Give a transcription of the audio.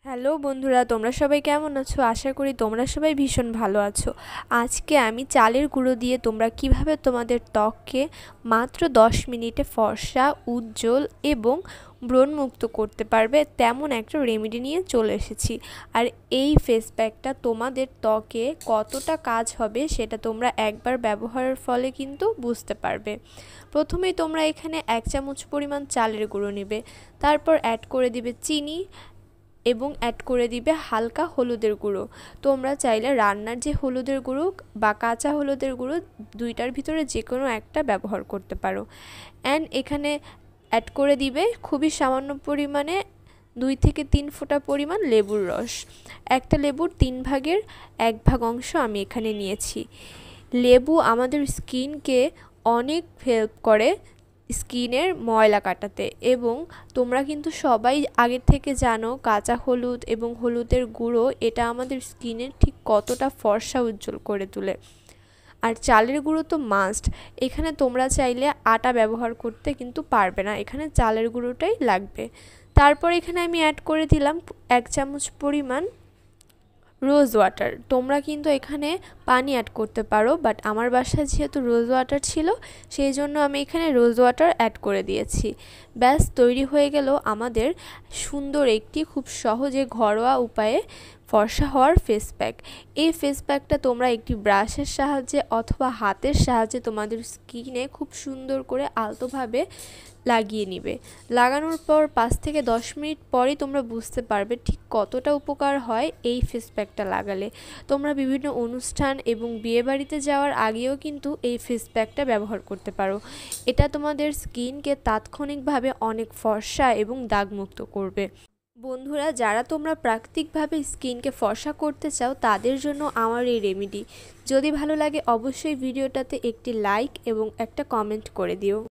Hello বন্ধুরা, তোমরা সবাই কেমন আছো? আশা করি তোমরা সবাই ভীষণ ভালো আছো। আজকে আমি চালের গুঁড়ো দিয়ে তোমরা কিভাবে তোমাদের ত্বককে মাত্র 10 মিনিটে ফর্সা, উজ্জ্বল এবং ব্রণমুক্ত করতে পারবে তেমন একটা রেমেডি নিয়ে চলে এসেছি। আর এই ফেস প্যাকটা তোমাদের ত্বকে কতটা কাজ হবে সেটা তোমরা একবার ব্যবহারের ফলে কিন্তু বুঝতে পারবে। প্রথমেই তোমরা এখানে 1 চামচ পরিমাণ চালের গুঁড়ো নেবে, তারপর অ্যাড করে দিবে চিনি এবং অ্যাড করে দিবে হালকা হলুদের গুঁড়ো। তোমরা চাইলে রান্নার যে হলুদের গুঁড়ো বা কাঁচা হলুদের গুঁড়ো দুইটার ভিতরে যে কোনো একটা ব্যবহার করতে পারো। অ্যান্ড এখানে অ্যাড করে দিবে খুবই সামান্য পরিমাণে 2 থেকে 3 ফোঁটা পরিমাণ লেবুর রস। একটা লেবুর 3 ভাগের 1 ভাগ অংশ আমি এখানে নিয়েছি। লেবু আমাদের স্কিনকে অনেক হেল্প করে স্কিনের ময়লা কাটাতে, এবং তোমরা কিন্তু সবাই আগের থেকে জানো কাঁচা হলুদ এবং হলুদের গুঁড়ো এটা আমাদের স্কিনের ঠিক কতটা ফর্সা উজ্জ্বল করে তোলে। আর চালের গুঁড়ো তো মাস্ট। এখানে তোমরা চাইলে আটা ব্যবহার করতে কিন্তু পারবে না, এখানে চালের গুঁড়োটাই লাগবে। তারপর এখানে আমি অ্যাড করে দিলাম 1 চামচ পরিমাণ রোজ ওয়াটার। তোমরা কিন্তু এখানে পানি অ্যাড করতে পারো, বাট আমার বাসায় যেহেতু রোজ ওয়াটার ছিল সেই জন্য আমি এখানে রোজ ওয়াটার অ্যাড করে দিয়েছি। ব্যাস তৈরি হয়ে গেল আমাদের সুন্দর একটি খুব সহজে ঘরোয়া উপায়ে ফর্সা হওয়ার ফেস প্যাক। এই ফেস প্যাকটা তোমরা একটি ব্রাশের সাহায্যে অথবা হাতের সাহায্যে তোমাদের স্কিনে খুব সুন্দর করে আলতোভাবে লাগিয়ে নিবে। লাগানোর পর 5 থেকে 10 মিনিট পরেই তোমরা বুঝতে পারবে ঠিক কতটা উপকার হয় এই ফেস প্যাকটা লাগালে। তোমরা বিভিন্ন অনুষ্ঠান এবং বিয়েবাড়িতে যাওয়ার আগেও কিন্তু এই ফেস প্যাকটা ব্যবহার করতে পারো। এটা তোমাদের স্কিনকে তাৎক্ষণিকভাবে অনেক ফর্সা এবং দাগমুক্ত করবে। বন্ধুরা, যারা তোমরা প্রাকৃতিকভাবে স্কিনকে ফর্সা করতে চাও তাদের জন্য আমার এই রেমেডি। যদি ভালো লাগে অবশ্যই ভিডিওটাতে একটি লাইক এবং একটা কমেন্ট করে দিও।